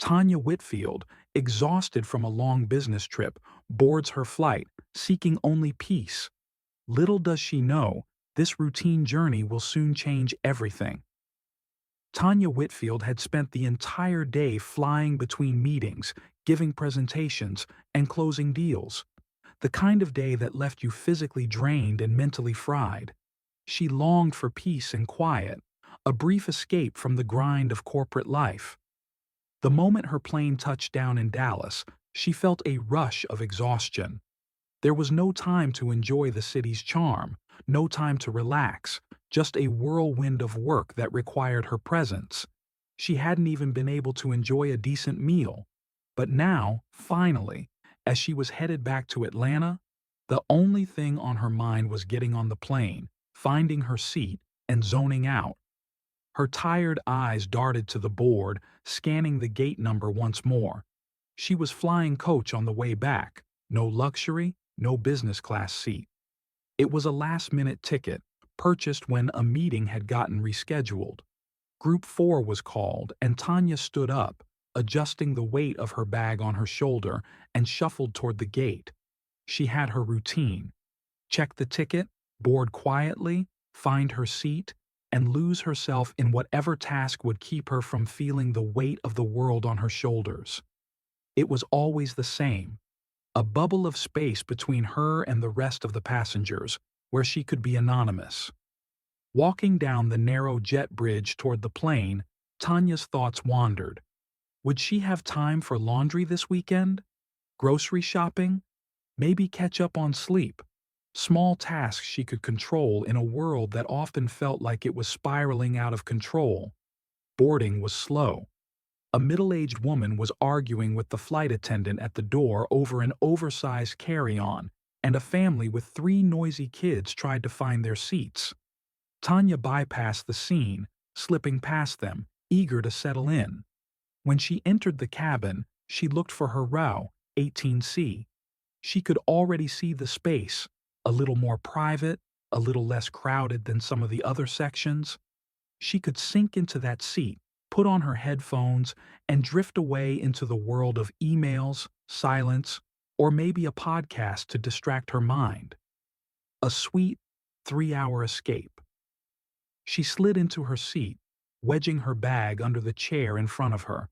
Tanya Whitfield, exhausted from a long business trip, boards her flight, seeking only peace. Little does she know, this routine journey will soon change everything. Tanya Whitfield had spent the entire day flying between meetings, giving presentations, and closing deals. The kind of day that left you physically drained and mentally fried. She longed for peace and quiet, a brief escape from the grind of corporate life. The moment her plane touched down in Dallas, she felt a rush of exhaustion. There was no time to enjoy the city's charm, no time to relax, just a whirlwind of work that required her presence. She hadn't even been able to enjoy a decent meal. But now, finally, as she was headed back to Atlanta, the only thing on her mind was getting on the plane, finding her seat, and zoning out. Her tired eyes darted to the board, scanning the gate number once more. She was flying coach on the way back, no luxury, no business class seat. It was a last-minute ticket, purchased when a meeting had gotten rescheduled. Group 4 was called, and Tanya stood up, adjusting the weight of her bag on her shoulder, and shuffled toward the gate. She had her routine. Check the ticket, board quietly, find her seat, and lose herself in whatever task would keep her from feeling the weight of the world on her shoulders. It was always the same, a bubble of space between her and the rest of the passengers, where she could be anonymous. Walking down the narrow jet bridge toward the plane, Tanya's thoughts wandered. Would she have time for laundry this weekend? Grocery shopping? Maybe catch up on sleep? Small tasks she could control in a world that often felt like it was spiraling out of control. Boarding was slow. A middle-aged woman was arguing with the flight attendant at the door over an oversized carry-on, and a family with 3 noisy kids tried to find their seats. Tanya bypassed the scene, slipping past them, eager to settle in. When she entered the cabin, she looked for her row, 18C. She could already see the space, a little more private, a little less crowded than some of the other sections. She could sink into that seat, put on her headphones, and drift away into the world of emails, silence, or maybe a podcast to distract her mind. A sweet, 3-hour escape. She slid into her seat, wedging her bag under the chair in front of her.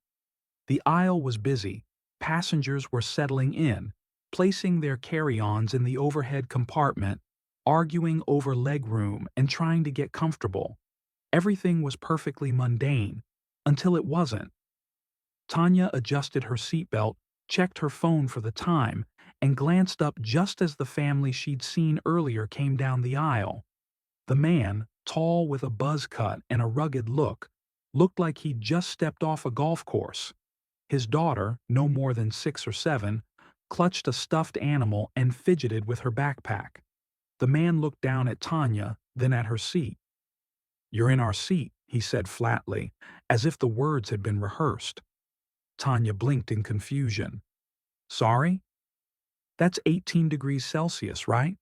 The aisle was busy. Passengers were settling in, placing their carry-ons in the overhead compartment, arguing over legroom and trying to get comfortable. Everything was perfectly mundane, until it wasn't. Tanya adjusted her seatbelt, checked her phone for the time, and glanced up just as the family she'd seen earlier came down the aisle. The man, tall with a buzz cut and a rugged look, looked like he'd just stepped off a golf course. His daughter, no more than 6 or 7, clutched a stuffed animal and fidgeted with her backpack. The man looked down at Tanya, then at her seat. "You're in our seat," he said flatly, as if the words had been rehearsed. Tanya blinked in confusion. "Sorry? That's 18 degrees Celsius, right?"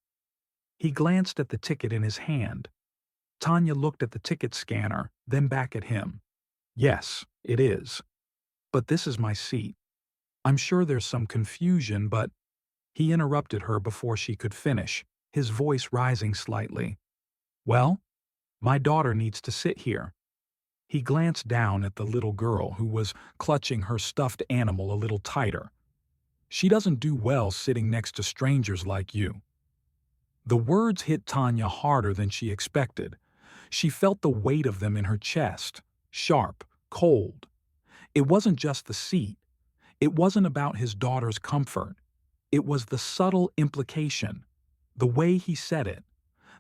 He glanced at the ticket in his hand. Tanya looked at the ticket scanner, then back at him. "Yes, it is. But this is my seat. I'm sure there's some confusion, but—" He interrupted her before she could finish, his voice rising slightly. "Well, my daughter needs to sit here." He glanced down at the little girl who was clutching her stuffed animal a little tighter. "She doesn't do well sitting next to strangers like you." The words hit Tanya harder than she expected. She felt the weight of them in her chest, sharp, cold. It wasn't just the seat. It wasn't about his daughter's comfort. It was the subtle implication, the way he said it,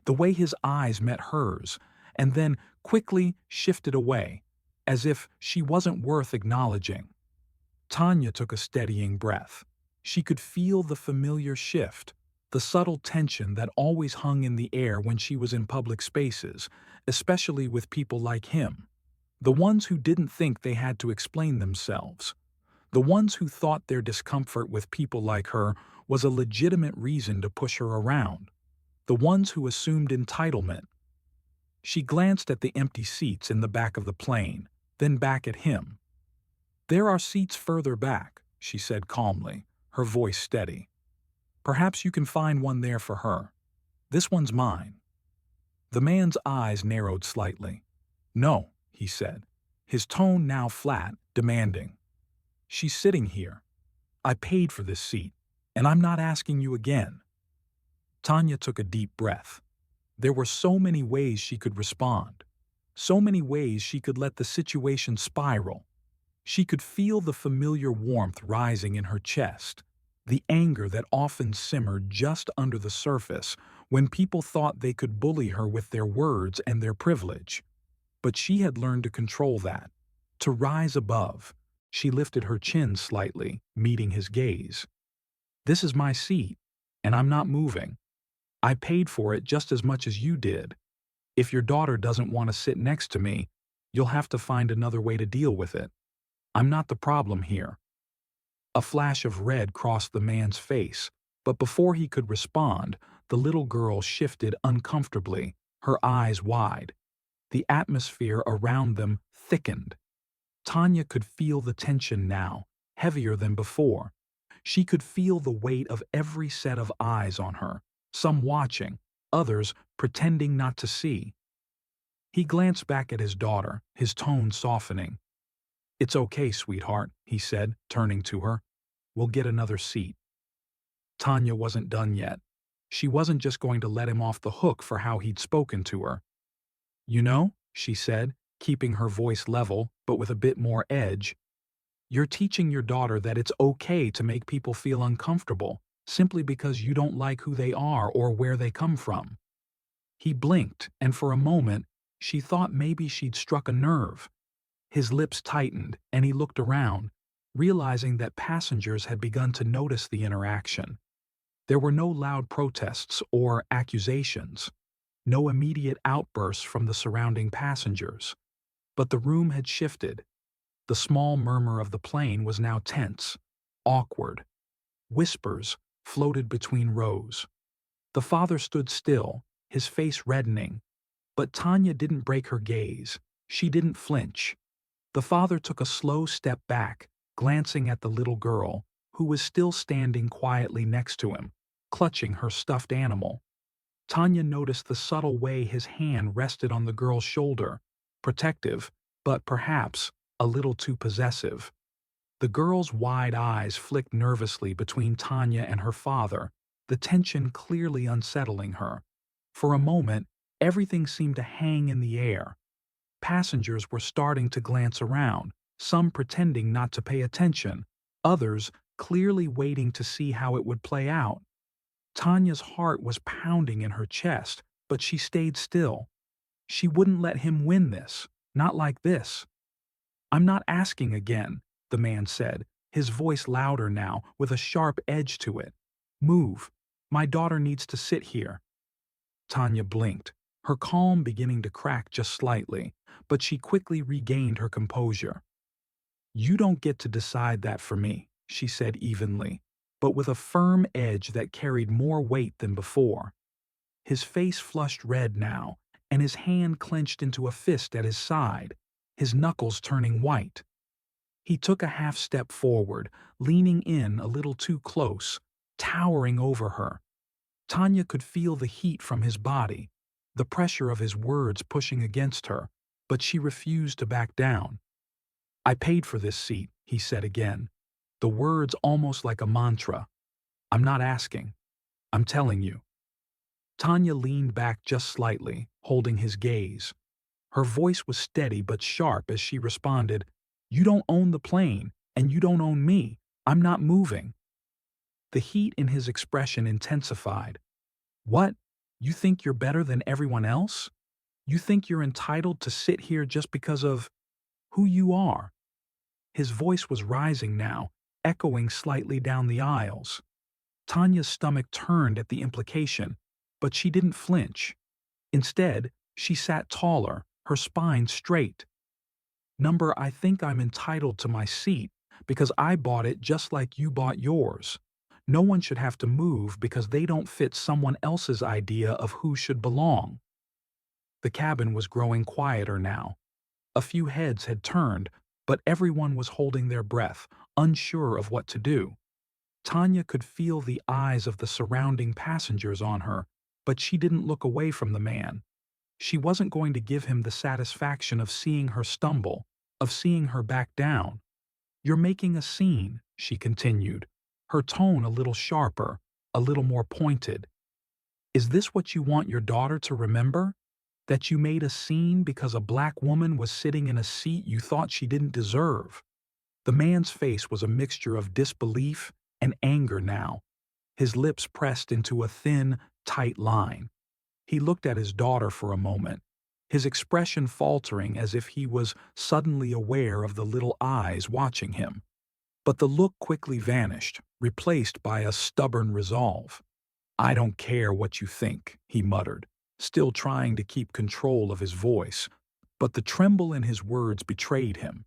the way his eyes met hers, and then quickly shifted away, as if she wasn't worth acknowledging. Tanya took a steadying breath. She could feel the familiar shift, the subtle tension that always hung in the air when she was in public spaces, especially with people like him. The ones who didn't think they had to explain themselves. The ones who thought their discomfort with people like her was a legitimate reason to push her around. The ones who assumed entitlement. She glanced at the empty seats in the back of the plane, then back at him. "There are seats further back," she said calmly, her voice steady. "Perhaps you can find one there for her. This one's mine." The man's eyes narrowed slightly. "No," he said, his tone now flat, demanding. "She's sitting here. I paid for this seat, and I'm not asking you again." Tanya took a deep breath. There were so many ways she could respond, so many ways she could let the situation spiral. She could feel the familiar warmth rising in her chest, the anger that often simmered just under the surface when people thought they could bully her with their words and their privilege. But she had learned to control that, to rise above. She lifted her chin slightly, meeting his gaze. "This is my seat, and I'm not moving. I paid for it just as much as you did. If your daughter doesn't want to sit next to me, you'll have to find another way to deal with it. I'm not the problem here." A flash of red crossed the man's face, but before he could respond, the little girl shifted uncomfortably, her eyes wide. The atmosphere around them thickened. Tanya could feel the tension now, heavier than before. She could feel the weight of every set of eyes on her, some watching, others pretending not to see. He glanced back at his daughter, his tone softening. "It's okay, sweetheart," he said, turning to her. "We'll get another seat." Tanya wasn't done yet. She wasn't just going to let him off the hook for how he'd spoken to her. "You know," she said, keeping her voice level but with a bit more edge, "you're teaching your daughter that it's okay to make people feel uncomfortable simply because you don't like who they are or where they come from." He blinked, and for a moment, she thought maybe she'd struck a nerve. His lips tightened, and he looked around, realizing that passengers had begun to notice the interaction. There were no loud protests or accusations, no immediate outbursts from the surrounding passengers. But the room had shifted. The small murmur of the plane was now tense, awkward. Whispers floated between rows. The father stood still, his face reddening. But Tanya didn't break her gaze. She didn't flinch. The father took a slow step back, glancing at the little girl, who was still standing quietly next to him, clutching her stuffed animal. Tanya noticed the subtle way his hand rested on the girl's shoulder, protective, but perhaps a little too possessive. The girl's wide eyes flicked nervously between Tanya and her father, the tension clearly unsettling her. For a moment, everything seemed to hang in the air. Passengers were starting to glance around, some pretending not to pay attention, others clearly waiting to see how it would play out. Tanya's heart was pounding in her chest, but she stayed still. She wouldn't let him win this, not like this. "I'm not asking again," the man said, his voice louder now, with a sharp edge to it. "Move. My daughter needs to sit here." Tanya blinked, her calm beginning to crack just slightly, but she quickly regained her composure. "You don't get to decide that for me," she said evenly, but with a firm edge that carried more weight than before. His face flushed red now, and his hand clenched into a fist at his side, his knuckles turning white. He took a half step forward, leaning in a little too close, towering over her. Tanya could feel the heat from his body, the pressure of his words pushing against her, but she refused to back down. "I paid for this seat," he said again, the words almost like a mantra. "I'm not asking. I'm telling you." Tanya leaned back just slightly, holding his gaze. Her voice was steady but sharp as she responded, "You don't own the plane, and you don't own me. I'm not moving." The heat in his expression intensified. "What? You think you're better than everyone else? You think you're entitled to sit here just because of who you are?" His voice was rising now, echoing slightly down the aisles. Tanya's stomach turned at the implication, but she didn't flinch. Instead, she sat taller, her spine straight. I think I'm entitled to my seat because I bought it just like you bought yours. No one should have to move because they don't fit someone else's idea of who should belong." The cabin was growing quieter now. A few heads had turned, but everyone was holding their breath, unsure of what to do. Tanya could feel the eyes of the surrounding passengers on her, but she didn't look away from the man. She wasn't going to give him the satisfaction of seeing her stumble, of seeing her back down. "You're making a scene," she continued, her tone a little sharper, a little more pointed. "Is this what you want your daughter to remember? That you made a scene because a black woman was sitting in a seat you thought she didn't deserve?" The man's face was a mixture of disbelief and anger now, his lips pressed into a thin, tight line. He looked at his daughter for a moment, his expression faltering as if he was suddenly aware of the little eyes watching him. But the look quickly vanished, replaced by a stubborn resolve. "I don't care what you think," he muttered, still trying to keep control of his voice, but the tremble in his words betrayed him.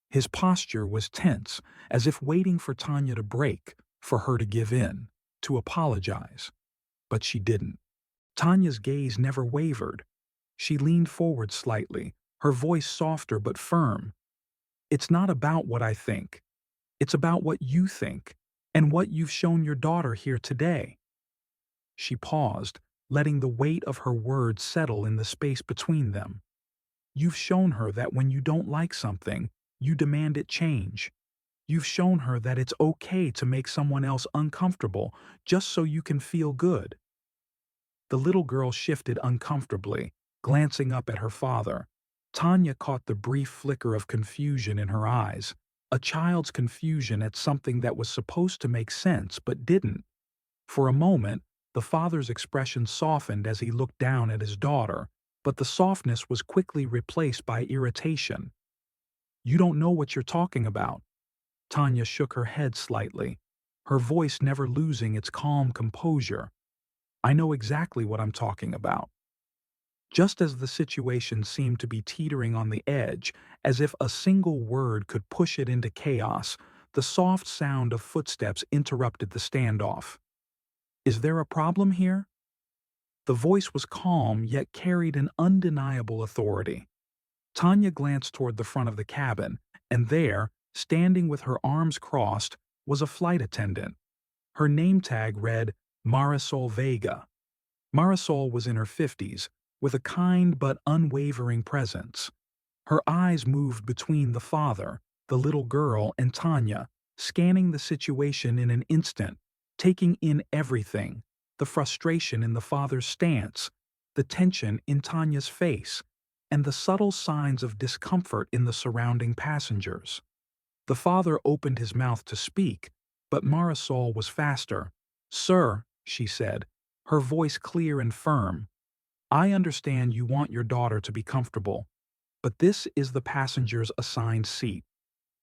His posture was tense, as if waiting for Tanya to break, for her to give in, to apologize. But she didn't. Tanya's gaze never wavered. She leaned forward slightly, her voice softer but firm. "It's not about what I think. It's about what you think, and what you've shown your daughter here today." She paused, letting the weight of her words settle in the space between them. "You've shown her that when you don't like something, you demand it change. You've shown her that it's okay to make someone else uncomfortable just so you can feel good." The little girl shifted uncomfortably, glancing up at her father. Tanya caught the brief flicker of confusion in her eyes, a child's confusion at something that was supposed to make sense but didn't. For a moment, the father's expression softened as he looked down at his daughter, but the softness was quickly replaced by irritation. "You don't know what you're talking about." Tanya shook her head slightly, her voice never losing its calm composure. "I know exactly what I'm talking about." Just as the situation seemed to be teetering on the edge, as if a single word could push it into chaos, the soft sound of footsteps interrupted the standoff. "Is there a problem here?" The voice was calm yet carried an undeniable authority. Tanya glanced toward the front of the cabin, and there, standing with her arms crossed, was a flight attendant. Her name tag read Marisol Vega. Marisol was in her 50s, with a kind but unwavering presence. Her eyes moved between the father, the little girl, and Tanya, scanning the situation in an instant, taking in everything: the frustration in the father's stance, the tension in Tanya's face, and the subtle signs of discomfort in the surrounding passengers. The father opened his mouth to speak, but Marisol was faster. "Sir," she said, her voice clear and firm, "I understand you want your daughter to be comfortable, but this is the passenger's assigned seat."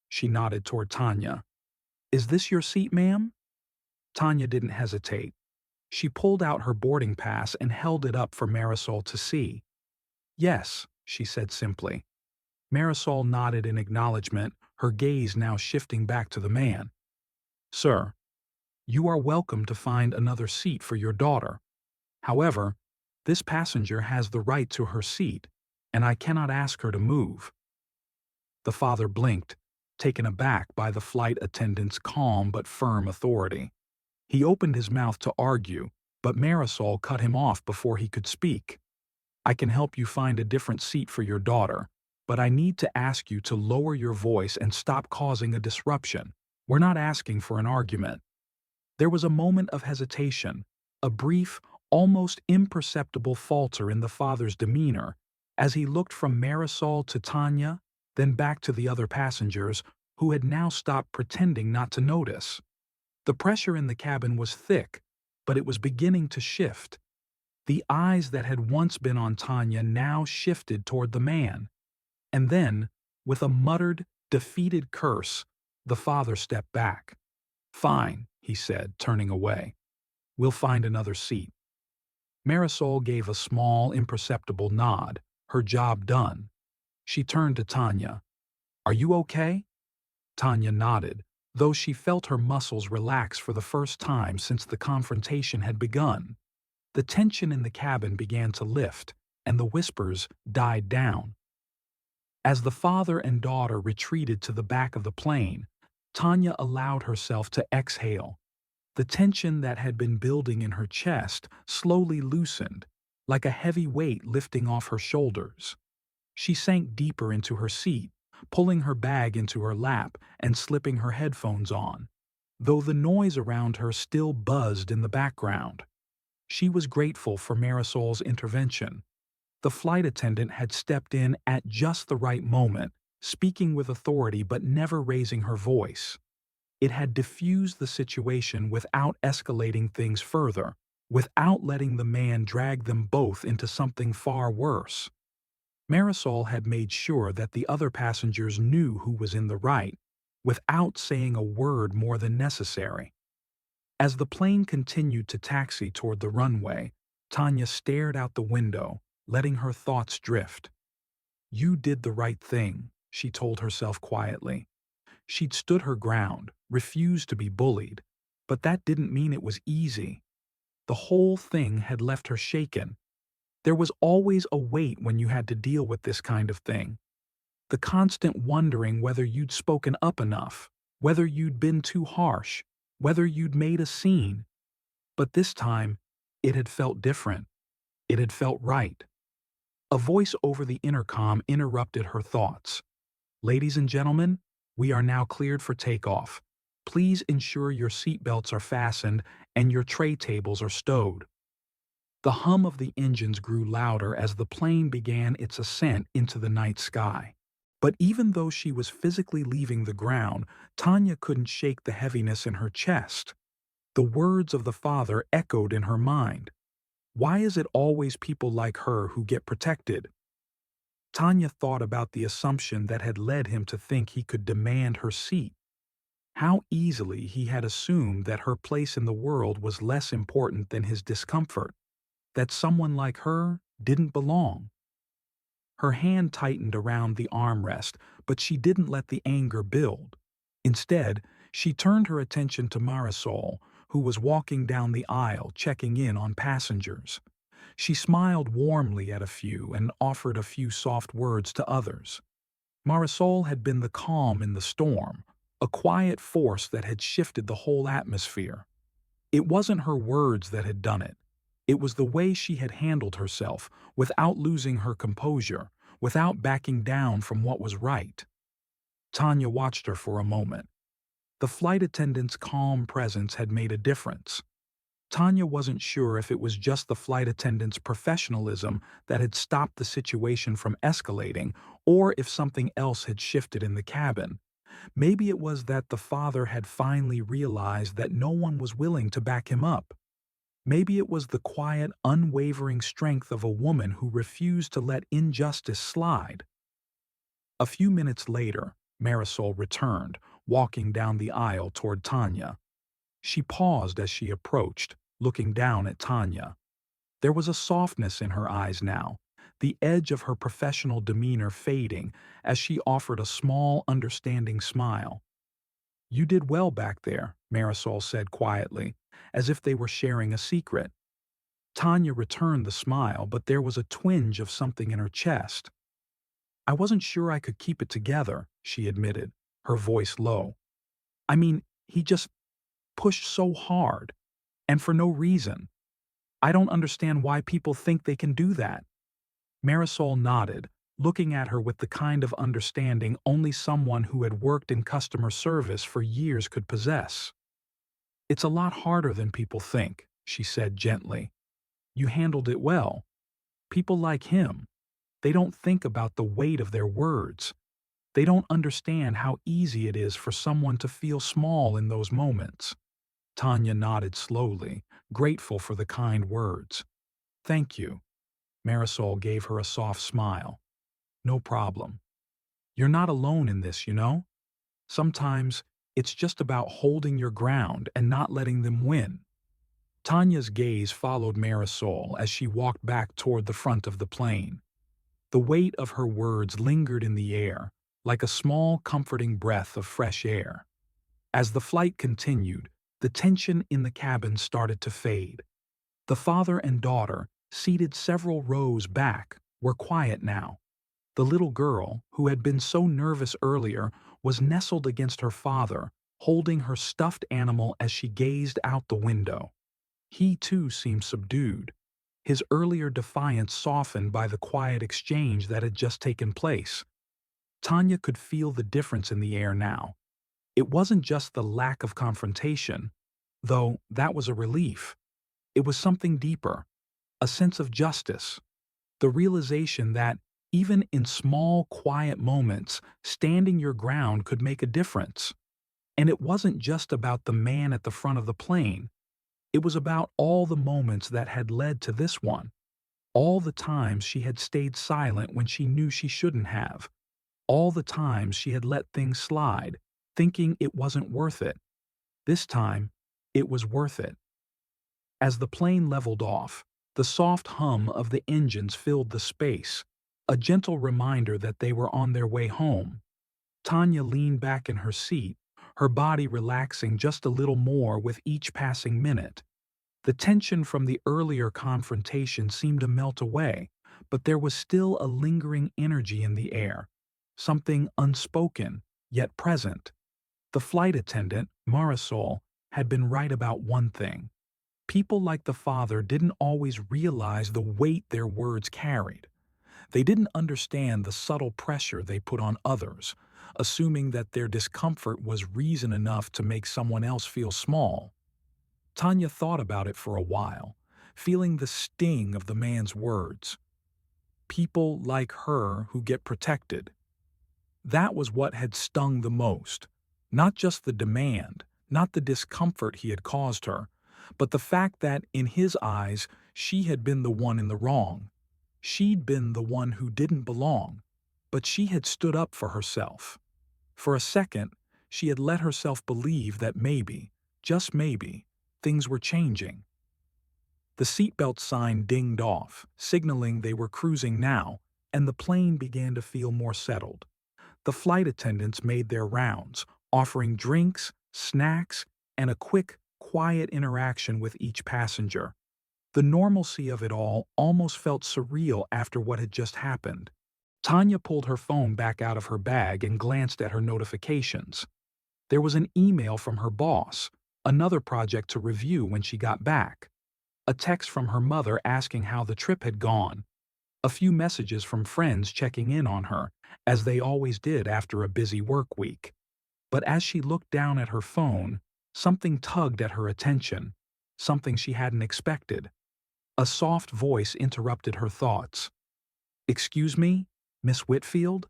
She nodded toward Tanya. "Is this your seat, ma'am?" Tanya didn't hesitate. She pulled out her boarding pass and held it up for Marisol to see. "Yes," she said simply. Marisol nodded in acknowledgement, her gaze now shifting back to the man. "Sir, you are welcome to find another seat for your daughter. However, this passenger has the right to her seat, and I cannot ask her to move." The father blinked, taken aback by the flight attendant's calm but firm authority. He opened his mouth to argue, but Marisol cut him off before he could speak. "I can help you find a different seat for your daughter, but I need to ask you to lower your voice and stop causing a disruption. We're not asking for an argument." There was a moment of hesitation, a brief, almost imperceptible falter in the father's demeanor, as he looked from Marisol to Tanya, then back to the other passengers, who had now stopped pretending not to notice. The pressure in the cabin was thick, but it was beginning to shift. The eyes that had once been on Tanya now shifted toward the man. And then, with a muttered, defeated curse, the father stepped back. "Fine," he said, turning away. "We'll find another seat." Marisol gave a small, imperceptible nod, her job done. She turned to Tanya. "Are you okay?" Tanya nodded, though she felt her muscles relax for the first time since the confrontation had begun. The tension in the cabin began to lift, and the whispers died down. As the father and daughter retreated to the back of the plane, Tanya allowed herself to exhale. The tension that had been building in her chest slowly loosened, like a heavy weight lifting off her shoulders. She sank deeper into her seat, pulling her bag into her lap and slipping her headphones on, though the noise around her still buzzed in the background. She was grateful for Marisol's intervention. The flight attendant had stepped in at just the right moment, speaking with authority but never raising her voice. It had diffused the situation without escalating things further, without letting the man drag them both into something far worse. Marisol had made sure that the other passengers knew who was in the right, without saying a word more than necessary. As the plane continued to taxi toward the runway, Tanya stared out the window, letting her thoughts drift. "You did the right thing," she told herself quietly. She'd stood her ground, refused to be bullied, but that didn't mean it was easy. The whole thing had left her shaken. There was always a weight when you had to deal with this kind of thing. The constant wondering whether you'd spoken up enough, whether you'd been too harsh, whether you'd made a scene. But this time, it had felt different. It had felt right. A voice over the intercom interrupted her thoughts. "Ladies and gentlemen, we are now cleared for takeoff. Please ensure your seatbelts are fastened and your tray tables are stowed." The hum of the engines grew louder as the plane began its ascent into the night sky. But even though she was physically leaving the ground, Tanya couldn't shake the heaviness in her chest. The words of the father echoed in her mind. Why is it always people like her who get protected? Tanya thought about the assumption that had led him to think he could demand her seat. How easily he had assumed that her place in the world was less important than his discomfort, that someone like her didn't belong. Her hand tightened around the armrest, but she didn't let the anger build. Instead, she turned her attention to Marisol, who was walking down the aisle checking in on passengers. She smiled warmly at a few and offered a few soft words to others. Marisol had been the calm in the storm, a quiet force that had shifted the whole atmosphere. It wasn't her words that had done it. It was the way she had handled herself, without losing her composure, without backing down from what was right. Tanya watched her for a moment. The flight attendant's calm presence had made a difference. Tanya wasn't sure if it was just the flight attendant's professionalism that had stopped the situation from escalating, or if something else had shifted in the cabin. Maybe it was that the father had finally realized that no one was willing to back him up. Maybe it was the quiet, unwavering strength of a woman who refused to let injustice slide. A few minutes later, Marisol returned, walking down the aisle toward Tanya. She paused as she approached, looking down at Tanya. There was a softness in her eyes now, the edge of her professional demeanor fading as she offered a small, understanding smile. "You did well back there," Marisol said quietly, as if they were sharing a secret. Tanya returned the smile, but there was a twinge of something in her chest. "I wasn't sure I could keep it together," she admitted, her voice low. "I mean, he just pushed so hard, and for no reason. I don't understand why people think they can do that." Marisol nodded, looking at her with the kind of understanding only someone who had worked in customer service for years could possess. "It's a lot harder than people think," she said gently. "You handled it well. People like him, they don't think about the weight of their words. They don't understand how easy it is for someone to feel small in those moments." Tanya nodded slowly, grateful for the kind words. "Thank you." Marisol gave her a soft smile. "No problem. You're not alone in this, you know? Sometimes it's just about holding your ground and not letting them win." Tanya's gaze followed Marisol as she walked back toward the front of the plane. The weight of her words lingered in the air, like a small, comforting breath of fresh air. As the flight continued, the tension in the cabin started to fade. The father and daughter, seated several rows back, were quiet now. The little girl, who had been so nervous earlier, was nestled against her father, holding her stuffed animal as she gazed out the window. He too seemed subdued, his earlier defiance softened by the quiet exchange that had just taken place. Tanya could feel the difference in the air now. It wasn't just the lack of confrontation, though that was a relief. It was something deeper, a sense of justice, the realization that, even in small, quiet moments, standing your ground could make a difference. And it wasn't just about the man at the front of the plane. It was about all the moments that had led to this one, all the times she had stayed silent when she knew she shouldn't have, all the times she had let things slide, thinking it wasn't worth it. This time, it was worth it. As the plane leveled off, the soft hum of the engines filled the space, a gentle reminder that they were on their way home. Tanya leaned back in her seat, her body relaxing just a little more with each passing minute. The tension from the earlier confrontation seemed to melt away, but there was still a lingering energy in the air, something unspoken, yet present. The flight attendant, Marisol, had been right about one thing. People like the father didn't always realize the weight their words carried. They didn't understand the subtle pressure they put on others, assuming that their discomfort was reason enough to make someone else feel small. Tanya thought about it for a while, feeling the sting of the man's words. People like her who get protected. That was what had stung the most. Not just the demand, not the discomfort he had caused her, but the fact that, in his eyes, she had been the one in the wrong. She'd been the one who didn't belong, but she had stood up for herself. For a second, she had let herself believe that maybe, just maybe, things were changing. The seatbelt sign dinged off, signaling they were cruising now, and the plane began to feel more settled. The flight attendants made their rounds, offering drinks, snacks, and a quick, quiet interaction with each passenger. The normalcy of it all almost felt surreal after what had just happened. Tanya pulled her phone back out of her bag and glanced at her notifications. There was an email from her boss, another project to review when she got back, a text from her mother asking how the trip had gone, a few messages from friends checking in on her, as they always did after a busy work week. But as she looked down at her phone, something tugged at her attention, something she hadn't expected. A soft voice interrupted her thoughts. "Excuse me, Miss Whitfield?"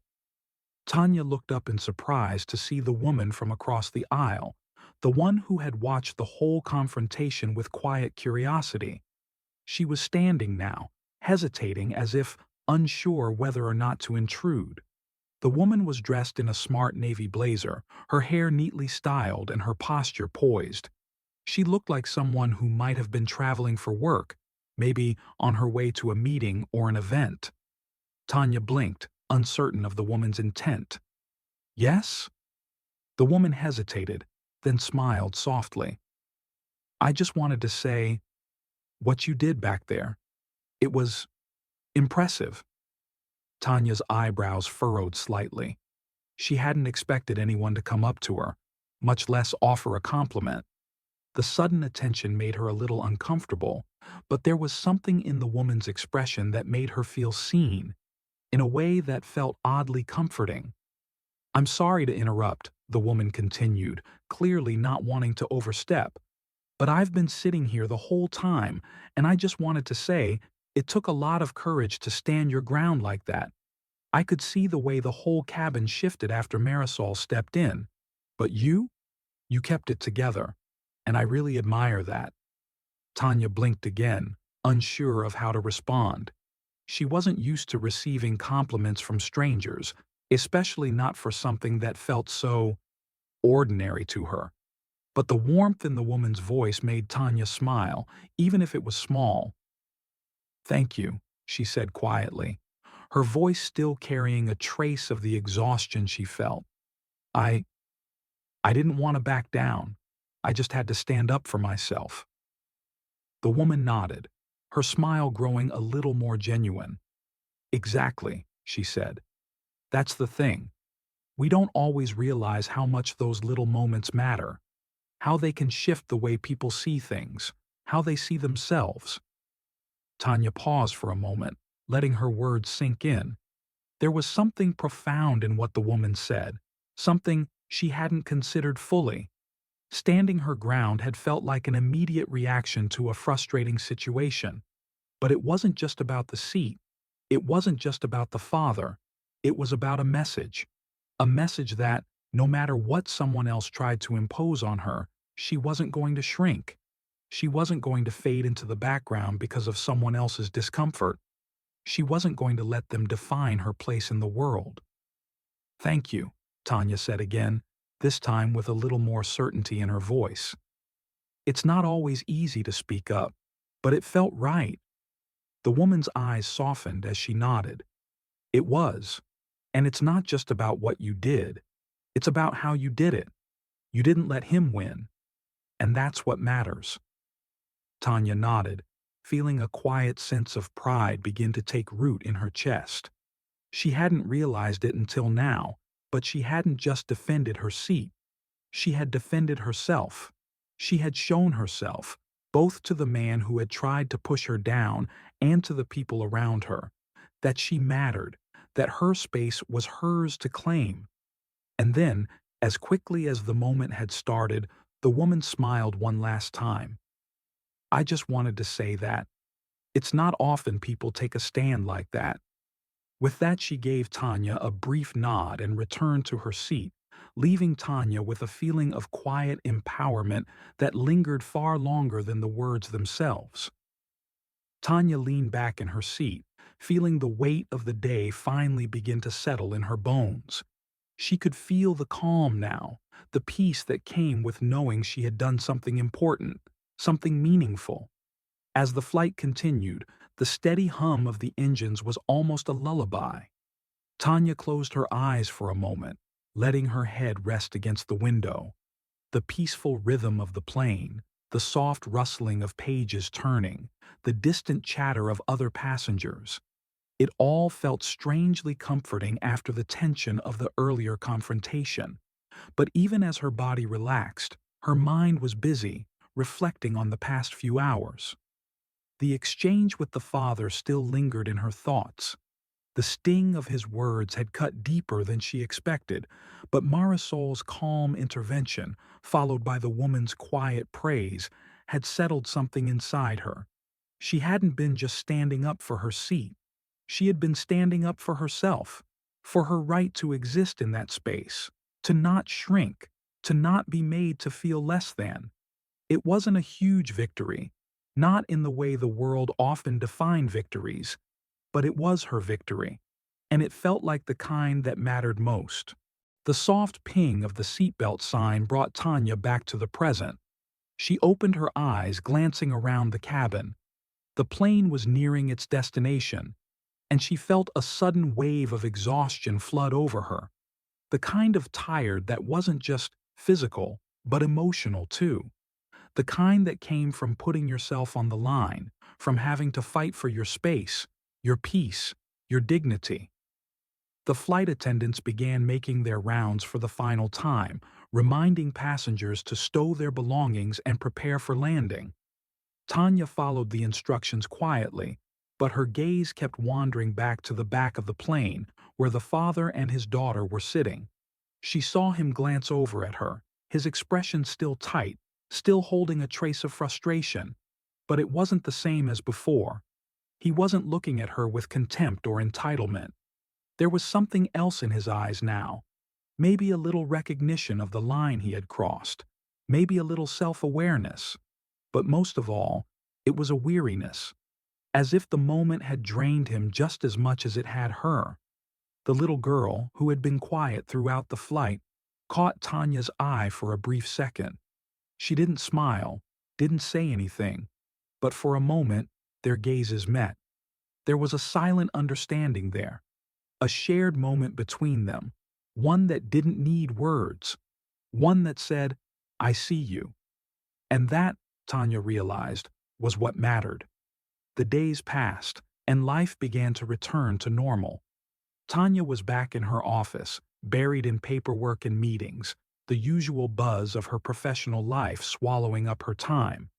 Tanya looked up in surprise to see the woman from across the aisle, the one who had watched the whole confrontation with quiet curiosity. She was standing now, hesitating as if unsure whether or not to intrude. The woman was dressed in a smart navy blazer, her hair neatly styled and her posture poised. She looked like someone who might have been traveling for work, maybe on her way to a meeting or an event. Tanya blinked, uncertain of the woman's intent. "Yes?" The woman hesitated, then smiled softly. "I just wanted to say, what you did back there, it was impressive." Tanya's eyebrows furrowed slightly. She hadn't expected anyone to come up to her, much less offer a compliment. The sudden attention made her a little uncomfortable, but there was something in the woman's expression that made her feel seen, in a way that felt oddly comforting. "I'm sorry to interrupt," the woman continued, clearly not wanting to overstep, "but I've been sitting here the whole time, and I just wanted to say, it took a lot of courage to stand your ground like that. I could see the way the whole cabin shifted after Marisol stepped in. But you kept it together, and I really admire that." Tanya blinked again, unsure of how to respond. She wasn't used to receiving compliments from strangers, especially not for something that felt so ordinary to her. But the warmth in the woman's voice made Tanya smile, even if it was small. "Thank you," she said quietly, her voice still carrying a trace of the exhaustion she felt. I didn't want to back down. I just had to stand up for myself." The woman nodded, her smile growing a little more genuine. "Exactly," she said. That's the thing. We don't always realize how much those little moments matter, how they can shift the way people see things, how they see themselves. Tanya paused for a moment, letting her words sink in. There was something profound in what the woman said, something she hadn't considered fully. Standing her ground had felt like an immediate reaction to a frustrating situation. But it wasn't just about the seat. It wasn't just about the father. It was about a message. A message that, no matter what someone else tried to impose on her, she wasn't going to shrink. She wasn't going to fade into the background because of someone else's discomfort. She wasn't going to let them define her place in the world. "Thank you," Tanya said again, this time with a little more certainty in her voice. It's not always easy to speak up, but it felt right. The woman's eyes softened as she nodded. It was. And it's not just about what you did. It's about how you did it. You didn't let him win. And that's what matters. Tanya nodded, feeling a quiet sense of pride begin to take root in her chest. She hadn't realized it until now, but she hadn't just defended her seat. She had defended herself. She had shown herself, both to the man who had tried to push her down and to the people around her, that she mattered, that her space was hers to claim. And then, as quickly as the moment had started, the woman smiled one last time. "I just wanted to say that. It's not often people take a stand like that." With that, she gave Tanya a brief nod and returned to her seat, leaving Tanya with a feeling of quiet empowerment that lingered far longer than the words themselves. Tanya leaned back in her seat, feeling the weight of the day finally begin to settle in her bones. She could feel the calm now, the peace that came with knowing she had done something important, something meaningful. As the flight continued, the steady hum of the engines was almost a lullaby. Tanya closed her eyes for a moment, letting her head rest against the window. The peaceful rhythm of the plane, the soft rustling of pages turning, the distant chatter of other passengers. It all felt strangely comforting after the tension of the earlier confrontation. But even as her body relaxed, her mind was busy, reflecting on the past few hours. The exchange with the father still lingered in her thoughts. The sting of his words had cut deeper than she expected, but Marisol's calm intervention, followed by the woman's quiet praise, had settled something inside her. She hadn't been just standing up for her seat. She had been standing up for herself, for her right to exist in that space, to not shrink, to not be made to feel less than. It wasn't a huge victory, not in the way the world often defined victories, but it was her victory, and it felt like the kind that mattered most. The soft ping of the seatbelt sign brought Tanya back to the present. She opened her eyes, glancing around the cabin. The plane was nearing its destination, and she felt a sudden wave of exhaustion flood over her. The kind of tired that wasn't just physical, but emotional too. The kind that came from putting yourself on the line, from having to fight for your space, your peace, your dignity. The flight attendants began making their rounds for the final time, reminding passengers to stow their belongings and prepare for landing. Tanya followed the instructions quietly, but her gaze kept wandering back to the back of the plane, where the father and his daughter were sitting. She saw him glance over at her, his expression still tight, still holding a trace of frustration. But it wasn't the same as before. He wasn't looking at her with contempt or entitlement. There was something else in his eyes now. Maybe a little recognition of the line he had crossed. Maybe a little self-awareness. But most of all, it was a weariness. As if the moment had drained him just as much as it had her. The little girl, who had been quiet throughout the flight, caught Tanya's eye for a brief second. She didn't smile, didn't say anything, but for a moment, their gazes met. There was a silent understanding there, a shared moment between them, one that didn't need words, one that said, "I see you." And that, Tanya realized, was what mattered. The days passed, and life began to return to normal. Tanya was back in her office, buried in paperwork and meetings, the usual buzz of her professional life swallowing up her time.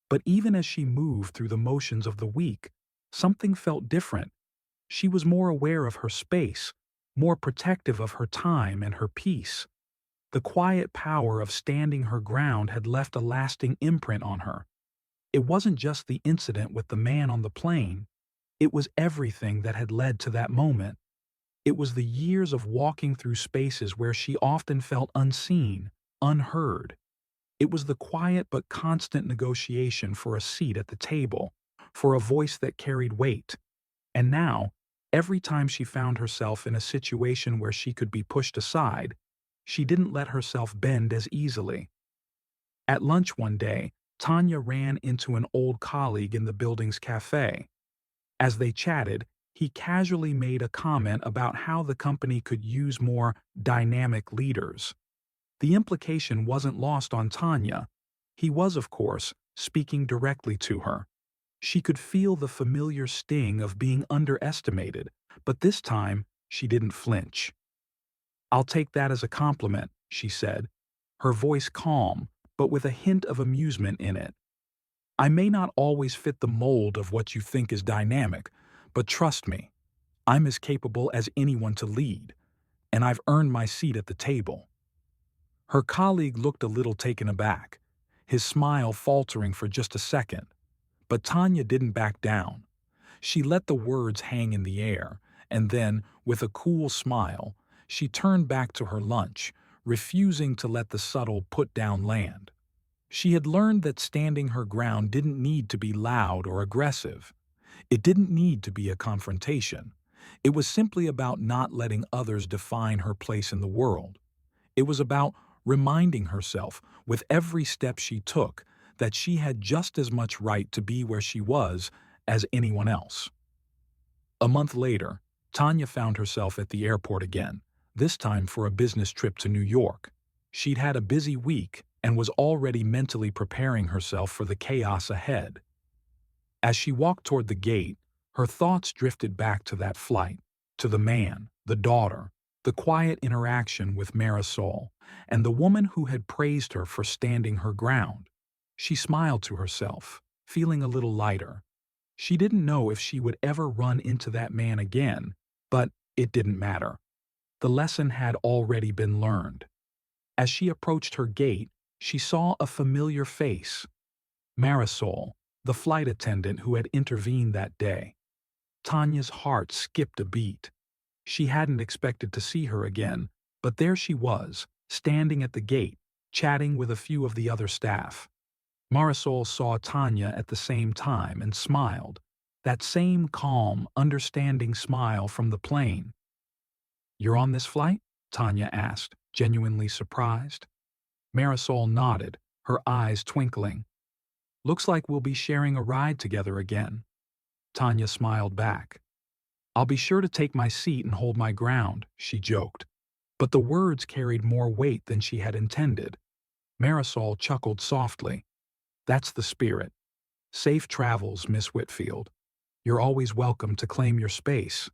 But even as she moved through the motions of the week, something felt different. She was more aware of her space, more protective of her time and her peace. The quiet power of standing her ground had left a lasting imprint on her. It wasn't just the incident with the man on the plane, it was everything that had led to that moment. It was the years of walking through spaces where she often felt unseen, unheard. It was the quiet but constant negotiation for a seat at the table, for a voice that carried weight. And now, every time she found herself in a situation where she could be pushed aside, she didn't let herself bend as easily. At lunch one day, Tanya ran into an old colleague in the building's cafe. As they chatted, he casually made a comment about how the company could use more dynamic leaders. The implication wasn't lost on Tanya. He was, of course, speaking directly to her. She could feel the familiar sting of being underestimated, but this time she didn't flinch. "I'll take that as a compliment," she said, her voice calm, but with a hint of amusement in it. "I may not always fit the mold of what you think is dynamic, but trust me, I'm as capable as anyone to lead, and I've earned my seat at the table." Her colleague looked a little taken aback, his smile faltering for just a second. But Tanya didn't back down. She let the words hang in the air, and then, with a cool smile, she turned back to her lunch, refusing to let the subtle put-down land. She had learned that standing her ground didn't need to be loud or aggressive. It didn't need to be a confrontation. It was simply about not letting others define her place in the world. It was about reminding herself, with every step she took, that she had just as much right to be where she was as anyone else. A month later, Tanya found herself at the airport again, this time for a business trip to New York. She'd had a busy week and was already mentally preparing herself for the chaos ahead. As she walked toward the gate, her thoughts drifted back to that flight, to the man, the daughter, the quiet interaction with Marisol, and the woman who had praised her for standing her ground. She smiled to herself, feeling a little lighter. She didn't know if she would ever run into that man again, but it didn't matter. The lesson had already been learned. As she approached her gate, she saw a familiar face. Marisol, the flight attendant who had intervened that day. Tanya's heart skipped a beat. She hadn't expected to see her again, but there she was, standing at the gate, chatting with a few of the other staff. Marisol saw Tanya at the same time and smiled, that same calm, understanding smile from the plane. "You're on this flight?" Tanya asked, genuinely surprised. Marisol nodded, her eyes twinkling. "Looks like we'll be sharing a ride together again." Tanya smiled back. "I'll be sure to take my seat and hold my ground," she joked. But the words carried more weight than she had intended. Marisol chuckled softly. "That's the spirit. Safe travels, Miss Whitfield. You're always welcome to claim your space."